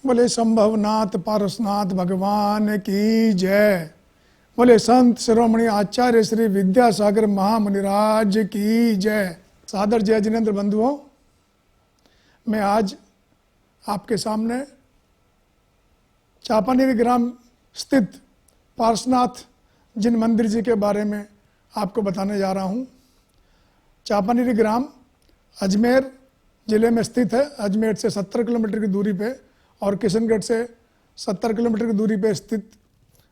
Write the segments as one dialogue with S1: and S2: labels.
S1: बोले संभवनाथ पारसनाथ भगवान की जय। बोले संत शिरोमणि आचार्य श्री विद्यासागर महामुनिराज की जय। सादर जय जिनेन्द्र बंधुओं, मैं आज आपके सामने चापानेरी ग्राम स्थित पारसनाथ जिन मंदिर जी के बारे में आपको बताने जा रहा हूँ। चापानेरी ग्राम अजमेर ज़िले में स्थित है। अजमेर से 70 किलोमीटर की दूरी पे और किशनगढ़ से 70 किलोमीटर की दूरी पे स्थित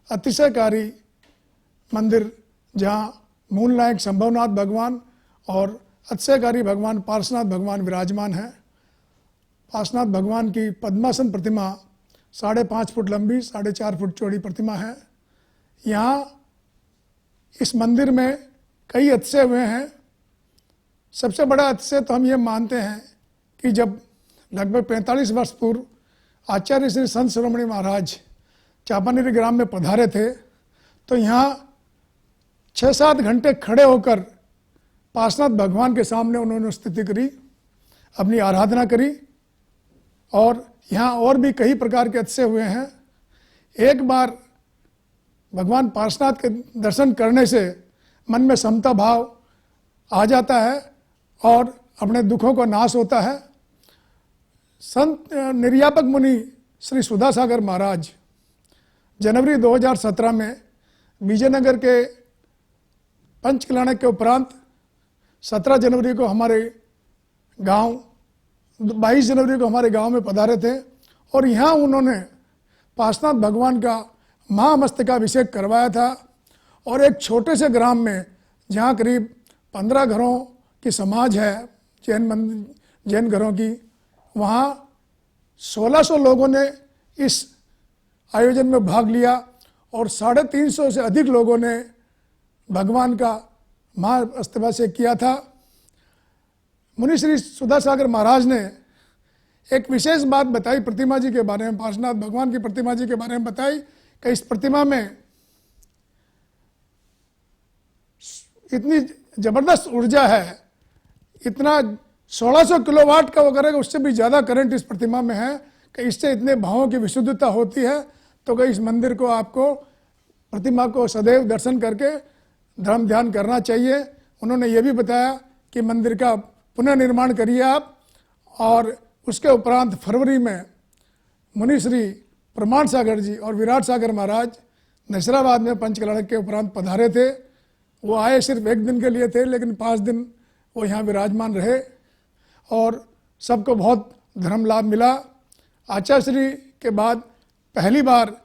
S1: अतिशयकारी मंदिर, जहाँ मूल नायक संभवनाथ भगवान और अतिशयकारी भगवान पार्श्वनाथ भगवान विराजमान हैं। पार्श्वनाथ भगवान की पद्मासन प्रतिमा 5.5 फुट लंबी, 4.5 फुट चौड़ी प्रतिमा है। यहाँ इस मंदिर में कई अतिशय हुए हैं। सबसे बड़ा अतिशय तो हम ये मानते हैं कि जब लगभग 45 वर्ष पूर्व आचार्य श्री संत शिरोमणि महाराज चापानेरी ग्राम में पधारे थे, तो यहाँ 6-7 घंटे खड़े होकर पार्श्वनाथ भगवान के सामने उन्होंने स्तुति करी, अपनी आराधना करी। और यहाँ और भी कई प्रकार के अतिशय हुए हैं। एक बार भगवान पार्श्वनाथ के दर्शन करने से मन में समता भाव आ जाता है और अपने दुखों का नाश होता है। संत निर्यापक मुनि श्री सुधासागर महाराज जनवरी 2017 में विजयनगर के पंचकल्याणक के उपरांत 17 जनवरी को हमारे गांव, 22 जनवरी को हमारे गांव में पधारे थे और यहाँ उन्होंने पार्श्वनाथ भगवान का महामस्तकाभिषेक करवाया था। और एक छोटे से ग्राम में जहाँ करीब 15 घरों की समाज है, जैन घरों की, वहाँ 1600 लोगों ने इस आयोजन में भाग लिया और 350 से अधिक लोगों ने भगवान का महाअष्टाभिषेक किया था। मुनि श्री सुधासागर महाराज ने एक विशेष बात बताई प्रतिमा जी के बारे में, पार्श्वनाथ भगवान की प्रतिमा जी के बारे में बताई कि इस प्रतिमा में इतनी जबरदस्त ऊर्जा है, इतना 1600 किलोवाट का वो करेगा, उससे भी ज़्यादा करंट इस प्रतिमा में है कि इससे इतने भावों की विशुद्धता होती है। तो कि इस मंदिर को, आपको प्रतिमा को सदैव दर्शन करके धर्म ध्यान करना चाहिए। उन्होंने ये भी बताया कि मंदिर का पुनर्निर्माण करिए आप। और उसके उपरांत फरवरी में मुनि श्री प्रमाण सागर जी और विराट सागर महाराज नसराबाद में पंचकल्याणक के उपरांत पधारे थे। वो आए सिर्फ 1 दिन के लिए थे, लेकिन 5 दिन वो यहाँ विराजमान रहे और सबको बहुत धर्म लाभ मिला। आचार्य श्री के बाद पहली बार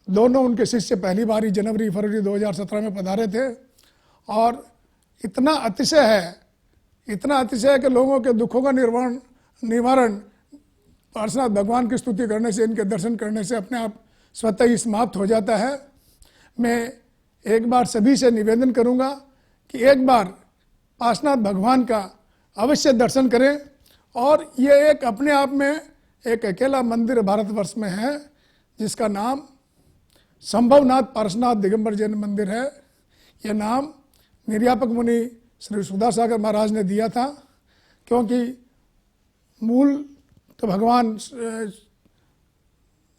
S1: दोनों उनके शिष्य पहली बार ही जनवरी फरवरी 2017 में पधारे थे। और इतना अतिशय है कि लोगों के दुखों का निवारण पार्श्वनाथ भगवान की स्तुति करने से, इनके दर्शन करने से अपने आप स्वतः ही समाप्त हो जाता है। मैं एक बार सभी से निवेदन करूंगा कि एक बार पार्श्वनाथ भगवान का अवश्य दर्शन करें। और ये एक अपने आप में एक अकेला मंदिर भारतवर्ष में है जिसका नाम संभवनाथ पार्श्वनाथ दिगंबर जैन मंदिर है। यह नाम निर्यापक मुनि श्री सुधासागर महाराज ने दिया था, क्योंकि मूल तो भगवान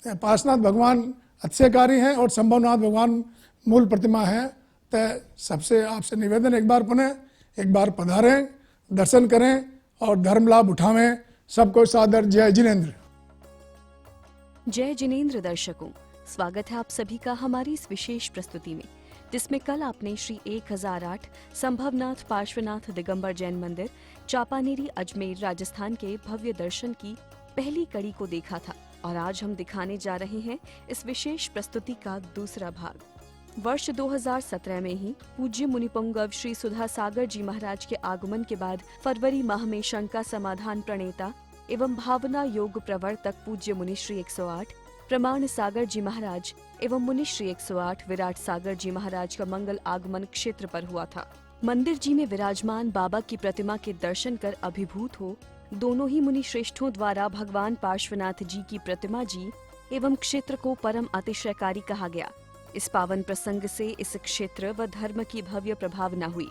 S1: पार्श्वनाथ भगवान अतिशयकारी हैं और संभवनाथ भगवान मूल प्रतिमा है। तो सबसे आपसे निवेदन एक बार पधारें, दर्शन करें और धर्म लाभ उठावें। सबको सादर जय जिनेन्द्र।
S2: जय जिनेन्द्र दर्शकों, स्वागत है आप सभी का हमारी इस विशेष प्रस्तुति में, जिसमें कल आपने श्री 1008 संभवनाथ पार्श्वनाथ दिगंबर जैन मंदिर चापानेरी अजमेर राजस्थान के भव्य दर्शन की पहली कड़ी को देखा था। और आज हम दिखाने जा रहे हैं इस विशेष प्रस्तुति का दूसरा भाग। वर्ष 2017 में ही पूज्य मुनिपुंगव श्री सुधासागर जी महाराज के आगमन के बाद फरवरी माह में शंका समाधान प्रणेता एवं भावना योग प्रवर्तक पूज्य मुनि श्री 108 प्रमाण सागर जी महाराज एवं मुनि श्री 108 विराट सागर जी महाराज का मंगल आगमन क्षेत्र पर हुआ था। मंदिर जी में विराजमान बाबा की प्रतिमा के दर्शन कर अभिभूत हो दोनों ही मुनि श्रेष्ठों द्वारा भगवान पार्श्वनाथ जी की प्रतिमा जी एवं क्षेत्र को परम अतिशयकारी कहा गया। इस पावन प्रसंग से इस क्षेत्र व धर्म की भव्य प्रभावना हुई।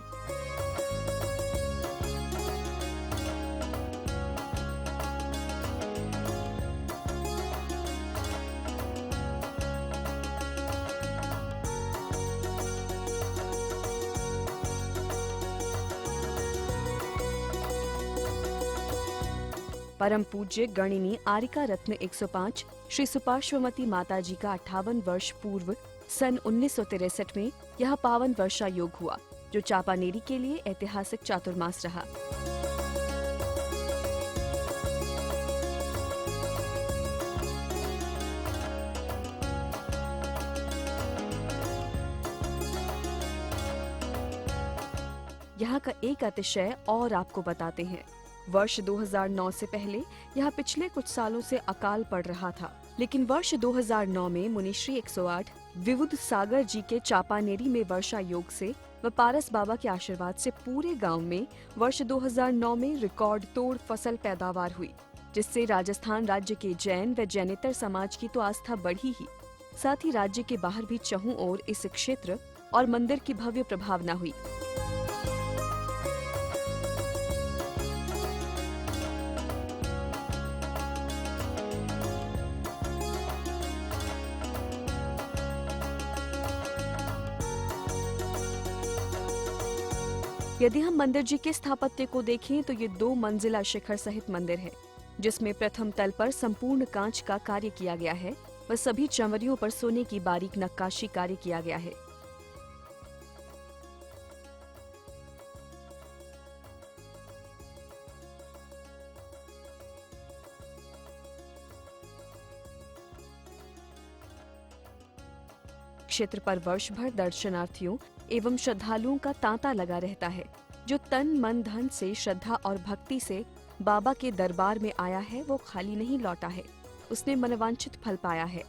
S2: परम पूज्य गणिनी आरिका रत्न 105 श्री सुपार्श्वमती माता जी का 58 वर्ष पूर्व सन 1963 में यह पावन वर्षा योग हुआ, जो चापानेरी के लिए ऐतिहासिक चातुर्मास रहा। यहाँ का एक अतिशय और आपको बताते हैं। वर्ष 2009 से पहले यहाँ पिछले कुछ सालों से अकाल पड़ रहा था, लेकिन वर्ष 2009 में मुनिश्री 108 विबुध सागर जी के चापानेरी में वर्षा योग से व पारस बाबा के आशीर्वाद से पूरे गांव में वर्ष 2009 में रिकॉर्ड तोड़ फसल पैदावार हुई, जिससे राजस्थान राज्य के जैन व जैनेतर समाज की तो आस्था बढ़ी ही, साथ ही राज्य के बाहर भी चहुं ओर इस क्षेत्र और मंदिर की भव्य प्रभावना हुई। यदि हम मंदिर जी के स्थापत्य को देखें तो ये 2 मंजिला शिखर सहित मंदिर है, जिसमें प्रथम तल पर संपूर्ण कांच का कार्य किया गया है व सभी चंवरियों पर सोने की बारीक नक्काशी कार्य किया गया है। क्षेत्र पर वर्ष भर दर्शनार्थियों एवं श्रद्धालुओं का तांता लगा रहता है। जो तन मन धन से श्रद्धा और भक्ति से बाबा के दरबार में आया है वो खाली नहीं लौटा है, उसने मनवांछित फल पाया है।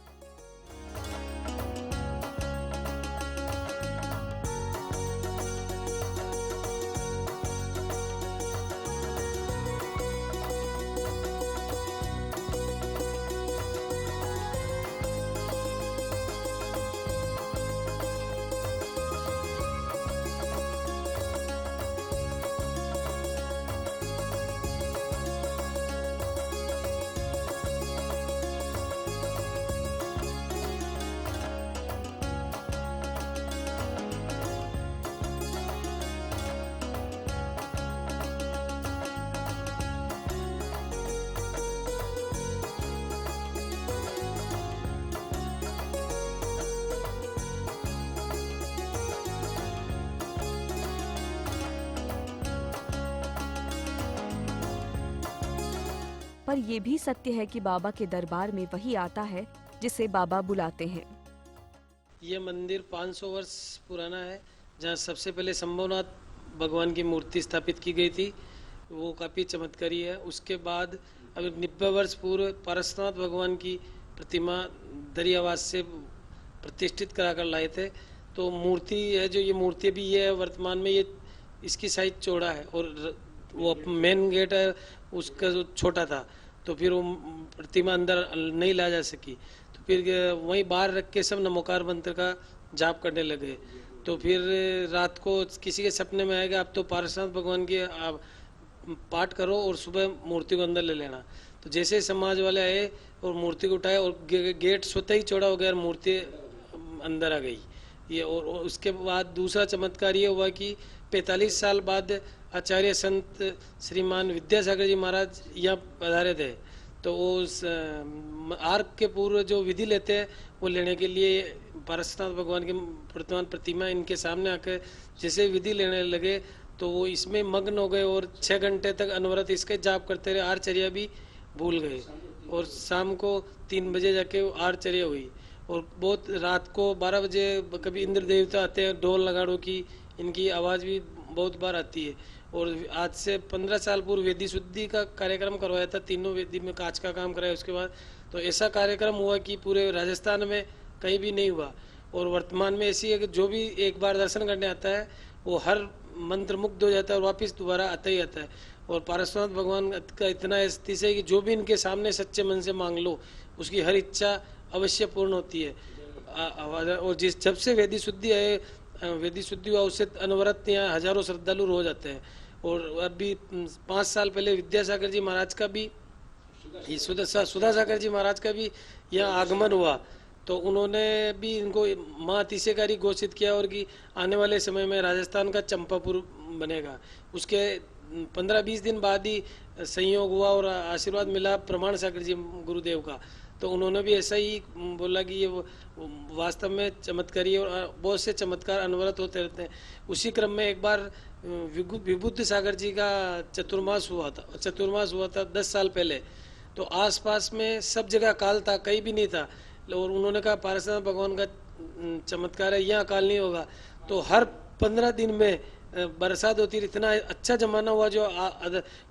S2: पर ये भी सत्य है कि बाबा के दरबार में वही आता है जिसे बाबा बुलाते हैं।
S3: ये मंदिर 500 वर्ष पुराना है, जहाँ सबसे पहले शंभुनाथ भगवान की मूर्ति स्थापित की गई थी, वो काफ़ी चमत्कारी है। उसके बाद अभी 90 वर्ष पूर्व पारसनाथ भगवान की प्रतिमा दरियावास से प्रतिष्ठित कराकर लाए थे। तो मूर्ति है, जो ये मूर्ति भी ये है वर्तमान में, ये इसकी साइज चौड़ा है और वो मेन गेट है उसका जो छोटा था, तो फिर वो प्रतिमा अंदर नहीं ला जा सकी। तो फिर वहीं बाहर रख के सब नमोकार मंत्र का जाप करने लगे। तो फिर रात को किसी के सपने में आएगा आप तो पारसनाथ भगवान की आप पाठ करो और सुबह मूर्ति को अंदर ले लेना। तो जैसे समाज वाले आए और मूर्ति को उठाए और गेट स्वतः ही चौड़ा हो गया और मूर्ति अंदर आ गई। ये और उसके बाद दूसरा चमत्कार ये हुआ कि 45 साल बाद आचार्य संत श्रीमान विद्यासागर जी महाराज यहाँ पधारे थे। तो वो आर्क के पूर्व जो विधि लेते हैं वो लेने के लिए पारसनाथ भगवान की वर्तमान प्रतिमा इनके सामने आकर जैसे विधि लेने लगे तो वो इसमें मग्न हो गए और 6 घंटे तक अनवरत इसके जाप करते रहे। आरचर्या भी भूल गए और शाम को 3 बजे जाके आरचर्या हुई। और बहुत रात को 12 बजे कभी इंद्र देवता आते हैं, ढोल नगाड़ों की इनकी आवाज़ भी बहुत बार आती है। और आज से 15 साल पूर्व वेदी शुद्धि का कार्यक्रम करवाया था, तीनों वेदी में कांच का काम कराया। उसके बाद तो ऐसा कार्यक्रम हुआ कि पूरे राजस्थान में कहीं भी नहीं हुआ। और वर्तमान में ऐसी है कि जो भी एक बार दर्शन करने आता है वो हर मंत्र मुग्ध हो जाता है और वापस दोबारा आता ही आता है। और पारसनाथ भगवान का इतना अतिश है कि जो भी इनके सामने सच्चे मन से मांग लो उसकी हर इच्छा अवश्य पूर्ण होती है। और जब से वेदी शुद्धि है, वेदी शुद्धि हुआ उससे अनवरत यहाँ हजारों श्रद्धालु रोज आते हैं। और अभी 5 साल पहले विद्यासागर जी महाराज का भी, सुधा सागर जी महाराज का भी यहाँ आगमन हुआ। तो उन्होंने भी इनको माँ अतिशयकारी घोषित किया और कि आने वाले समय में राजस्थान का चंपापुर बनेगा। उसके 15-20 दिन बाद ही संयोग हुआ और आशीर्वाद मिला प्रमाण सागर जी गुरुदेव का। तो उन्होंने भी ऐसा ही बोला कि ये वास्तव में चमत्कारी है और बहुत से चमत्कार अनवरत होते रहते हैं। उसी क्रम में एक बार विभुति सागर जी का चतुर्मास हुआ था 10 साल पहले। तो आसपास में सब जगह अकाल था, कहीं भी नहीं था। और उन्होंने कहा पारसनाथ भगवान का चमत्कार है, यहाँ अकाल नहीं होगा। तो हर 15 दिन में बरसात होती रही। इतना अच्छा जमाना हुआ जो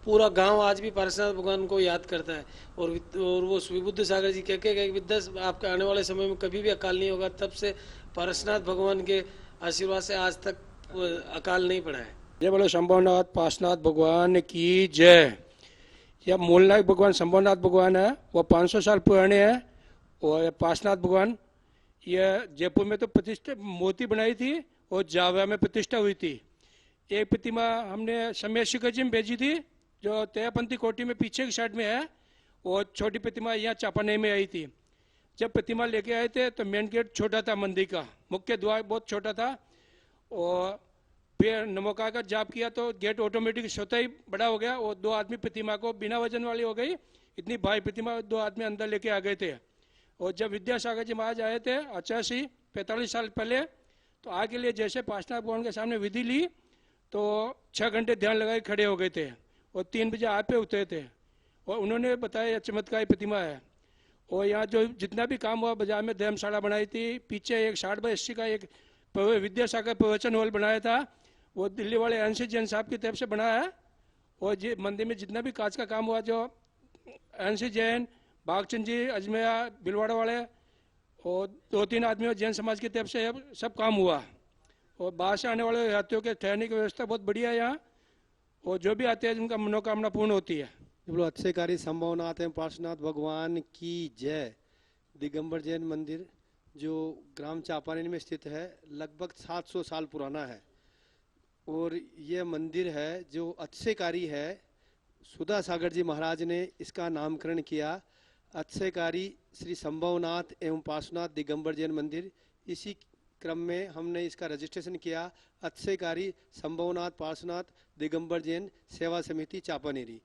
S3: पूरा गांव आज भी पारसनाथ भगवान को याद करता है। और वो विभुति सागर जी कह के विद्या आपके आने वाले समय में कभी भी अकाल नहीं होगा। तब से पारसनाथ भगवान के आशीर्वाद से आज तक अकाल नहीं पड़ा है।
S4: जय बोलो शंभुनाथ पार्श्वनाथ भगवान की जय। यह मूलनायक भगवान शंभुनाथ भगवान है, वो 500 साल पुराने हैं। और पार्श्वनाथ भगवान यह जयपुर में तो प्रतिष्ठा मूर्ति बनाई थी और जावा में प्रतिष्ठा हुई थी। एक प्रतिमा हमने समय शिखर जी में भेजी थी जो तेयापंथी कोटी में पीछे की साइड में है, और छोटी प्रतिमा यहाँ चापानेर में आई थी। जब प्रतिमा लेके आए थे तो मेन गेट छोटा था, मंदिर का मुख्य द्वार बहुत छोटा था। और फिर नमोकार का जाप किया तो गेट ऑटोमेटिक स्वतः ही बड़ा हो गया और 2 आदमी प्रतिमा को बिना वजन वाली हो गई। इतनी भारी प्रतिमा 2 आदमी अंदर लेके आ गए थे। और जब विद्यासागर जी महाराज आए थे 45 साल पहले, तो आगे लिए जैसे पार्श्वनाथ भगवान के सामने विधि ली तो 6 घंटे ध्यान लगाए खड़े हो गए थे और 3 बजे आप पे उतरे थे। और उन्होंने बताया यह चमत्कारी प्रतिमा है। और यहाँ जो जितना भी काम हुआ, बाजार में धर्मशाला बनाई थी, पीछे एक 60/80 का एक विद्यासागर प्रवचन हॉल बनाया था, वो दिल्ली वाले एनसी जैन साहब की तरफ से बनाया है। और ये मंदिर में जितना भी काज का काम हुआ, जो एनसी जैन, भागचंद जी, अजमेर, भिलवाड़ा वाले और 2-3 आदमियों जैन समाज की तरफ से सब काम हुआ। और बाहर से आने वाले यात्रियों के ठहरने की व्यवस्था बहुत बढ़िया है यहाँ, और जो भी आते हैं उनका मनोकामना पूर्ण होती है।
S5: बोलो अक्षयकारी संभवनाथ एवं पार्श्वनाथ भगवान की जय। दिगंबर जैन मंदिर जो ग्राम चापानेर में स्थित है, लगभग 700 साल पुराना है। और यह मंदिर है जो अक्षयकारी है। सुधा सागर जी महाराज ने इसका नामकरण किया अक्षयकारी श्री संभवनाथ एवं पार्श्वनाथ दिगंबर जैन मंदिर। इसी क्रम में हमने इसका रजिस्ट्रेशन किया अक्षयकारी संभवनाथ पार्श्वनाथ दिगंबर जैन सेवा समिति चापानेरी,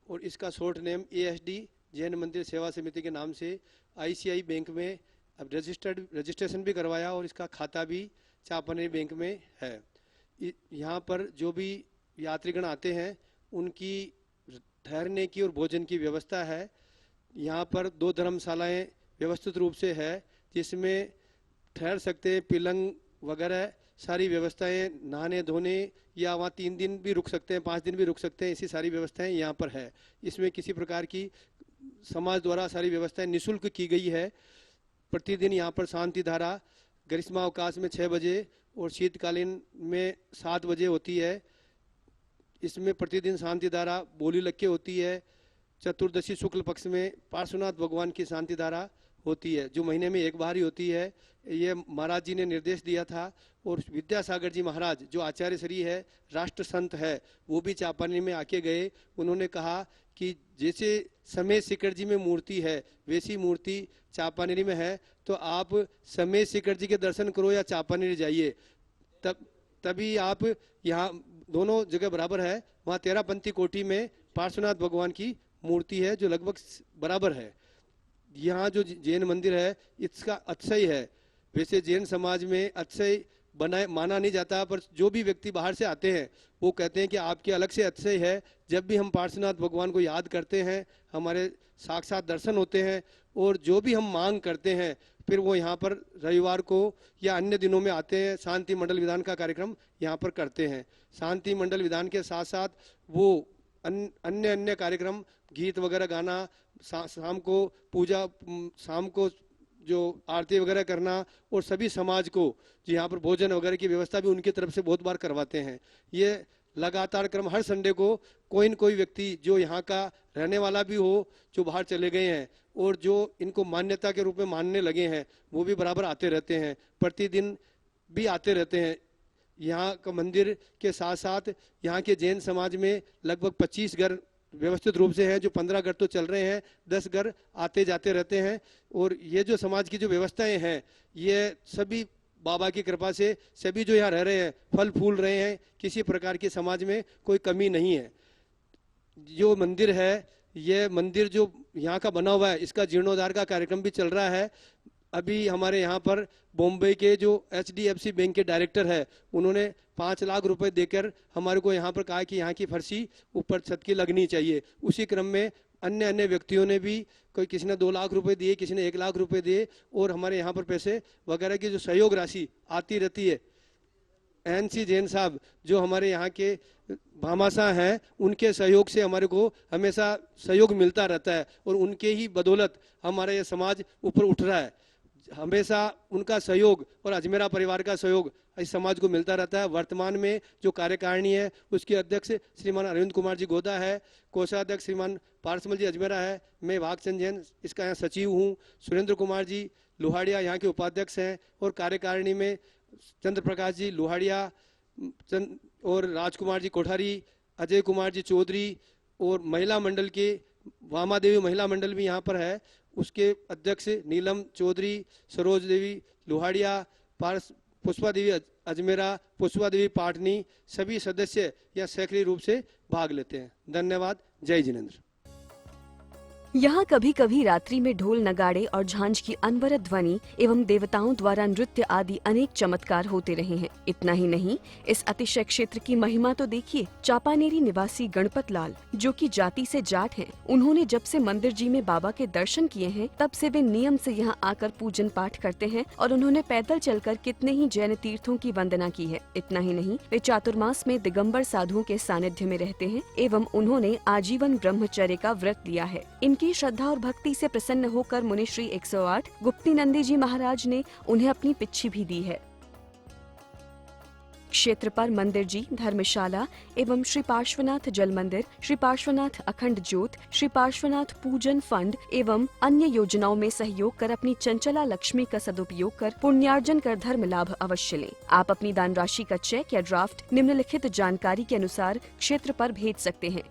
S5: और इसका शॉर्ट नेम ASD जैन मंदिर सेवा समिति के नाम से ICI बैंक में अब रजिस्ट्रेशन भी करवाया, और इसका खाता भी चापानेरी बैंक में है। यहाँ पर जो भी यात्रीगण आते हैं उनकी ठहरने की और भोजन की व्यवस्था है। यहाँ पर 2 धर्मशालाएं व्यवस्थित रूप से है, जिसमें ठहर सकते हैं, पिलंग वगैरह सारी व्यवस्थाएं, नहाने धोने, या वहाँ 3 दिन भी रुक सकते हैं, 5 दिन भी रुक सकते हैं, ऐसी सारी व्यवस्थाएं यहाँ पर है। इसमें किसी प्रकार की समाज द्वारा सारी व्यवस्थाएं निःशुल्क की गई है। प्रतिदिन यहाँ पर शांति धारा ग्रीष्मावकाश में 6 बजे और शीतकालीन में 7 बजे होती है। इसमें प्रतिदिन शांति धारा बोली लग के होती है। चतुर्दशी शुक्ल पक्ष में पार्श्वनाथ भगवान की शांति धारा होती है, जो महीने में एक बार ही होती है। ये महाराज जी ने निर्देश दिया था। और विद्यासागर जी महाराज जो आचार्य श्री है, राष्ट्र संत है, वो भी चापानेर में आके गए। उन्होंने कहा कि जैसे समय शिखर जी में मूर्ति है वैसी मूर्ति चापानेरी में है, तो आप समय शिखर जी के दर्शन करो या चापानेरी जाइए, तभी आप यहाँ दोनों जगह बराबर है। वहाँ तेरापंथी कोटी में पार्श्वनाथ भगवान की मूर्ति है जो लगभग बराबर है। यहाँ जो जैन मंदिर है इसका अक्षय है। वैसे जैन समाज में अक्षय बनाए माना नहीं जाता, पर जो भी व्यक्ति बाहर से आते हैं वो कहते हैं कि आपके अलग से अक्षय है। जब भी हम पार्श्वनाथ भगवान को याद करते हैं हमारे साक्षात दर्शन होते हैं, और जो भी हम मांग करते हैं फिर वो यहाँ पर रविवार को या अन्य दिनों में आते हैं। शांति मंडल विधान का कार्यक्रम यहाँ पर करते हैं। शांति मंडल विधान के साथ साथ वो अन्य कार्यक्रम, गीत वगैरह गाना, शाम को पूजा, शाम को जो आरती वगैरह करना, और सभी समाज को जो यहाँ पर भोजन वगैरह की व्यवस्था भी उनकी तरफ से बहुत बार करवाते हैं। ये लगातार क्रम हर संडे को कोई न कोई व्यक्ति जो यहाँ का रहने वाला भी हो, जो बाहर चले गए हैं और जो इनको मान्यता के रूप में मानने लगे हैं, वो भी बराबर आते रहते हैं, प्रतिदिन भी आते रहते हैं। यहाँ का मंदिर के साथ साथ यहाँ के जैन समाज में लगभग 25 घर व्यवस्थित रूप से हैं, जो 15 घर तो चल रहे हैं, 10 घर आते जाते रहते हैं। और ये जो समाज की जो व्यवस्थाएं हैं ये सभी बाबा की कृपा से सभी जो यहाँ रह रहे हैं फल फूल रहे हैं, किसी प्रकार की समाज में कोई कमी नहीं है। जो मंदिर है, ये मंदिर जो यहाँ का बना हुआ है, इसका जीर्णोद्धार का कार्यक्रम भी चल रहा है। अभी हमारे यहाँ पर बॉम्बे के जो HDFC बैंक के डायरेक्टर है, उन्होंने 5 लाख रुपए देकर हमारे को यहाँ पर कहा कि यहाँ की फर्शी ऊपर छत की लगनी चाहिए। उसी क्रम में अन्य व्यक्तियों ने भी, कोई किसी ने 2 लाख रुपए दिए, किसी ने 1 लाख रुपए दिए, और हमारे यहाँ पर पैसे वगैरह की जो सहयोग राशि आती रहती है। NC जैन साहब जो हमारे यहाँ के भामाशाह हैं, उनके सहयोग से हमारे को हमेशा सहयोग मिलता रहता है और उनके ही बदौलत हमारा ये समाज ऊपर उठ रहा है। हमेशा उनका सहयोग और अजमेरा परिवार का सहयोग इस समाज को मिलता रहता है। वर्तमान में जो कार्यकारिणी है, उसके अध्यक्ष श्रीमान अरविंद कुमार जी गोदा है, कोषाध्यक्ष श्रीमान पारसमल जी अजमेरा है, मैं भागचंद जैन इसका यहाँ सचिव हूँ, सुरेंद्र कुमार जी लोहाड़िया यहाँ के उपाध्यक्ष हैं, और कार्यकारिणी में चंद्र प्रकाश जी लोहाड़िया और राजकुमार जी कोठारी, अजय कुमार जी चौधरी, और महिला मंडल के वामा देवी महिला मंडल भी यहाँ पर है, उसके अध्यक्ष नीलम चौधरी, सरोज देवी लोहाड़िया, पुष्पा देवी अजमेरा, पुष्पा देवी पाटनी, सभी सदस्य या सक्रिय रूप से भाग लेते हैं। धन्यवाद। जय जिनेंद्र।
S2: यहाँ कभी कभी रात्रि में ढोल नगाड़े और झांझ की अनवरत ध्वनि एवं देवताओं द्वारा नृत्य आदि अनेक चमत्कार होते रहे हैं। इतना ही नहीं, इस अतिशय क्षेत्र की महिमा तो देखिए। चापानेरी निवासी गणपत लाल, जो कि जाति से जाट हैं, उन्होंने जब से मंदिर जी में बाबा के दर्शन किए हैं, तब से वे नियम से यहाँ आकर पूजन पाठ करते हैं और उन्होंने पैदल चलकर कितने ही जैन तीर्थों की वंदना की है। इतना ही नहीं, वे चातुर्मास में दिगंबर साधुओं के सानिध्य में रहते हैं एवं उन्होंने आजीवन ब्रह्मचर्य का व्रत लिया है। की श्रद्धा और भक्ति से प्रसन्न होकर मुनि श्री 108 गुप्ती नंदी जी महाराज ने उन्हें अपनी पिच्छी भी दी है। क्षेत्र पर मंदिर जी, धर्मशाला एवं श्री पार्श्वनाथ जल मंदिर, श्री पार्श्वनाथ अखंड ज्योत, श्री पार्श्वनाथ पूजन फंड एवं अन्य योजनाओं में सहयोग कर अपनी चंचला लक्ष्मी का सदुपयोग कर पुण्यार्जन कर धर्म लाभ अवश्य लें। आप अपनी दान राशि का चेक या ड्राफ्ट निम्नलिखित जानकारी के अनुसार क्षेत्र पर भेज सकते हैं।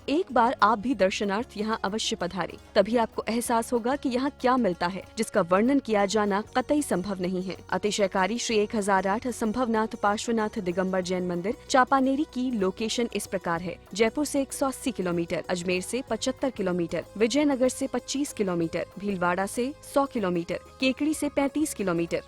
S2: एक बार आप भी दर्शनार्थ यहाँ अवश्य पधारें, तभी आपको एहसास होगा कि यहाँ क्या मिलता है, जिसका वर्णन किया जाना कतई संभव नहीं है। अतिशयकारी श्री 1008 संभवनाथ पार्श्वनाथ दिगंबर जैन मंदिर चापानेरी की लोकेशन इस प्रकार है। जयपुर से 180 किलोमीटर, अजमेर से 75 किलोमीटर, विजयनगर से 25 किलोमीटर, भीलवाड़ा से 100 किलोमीटर, केकड़ी से 35 किलोमीटर,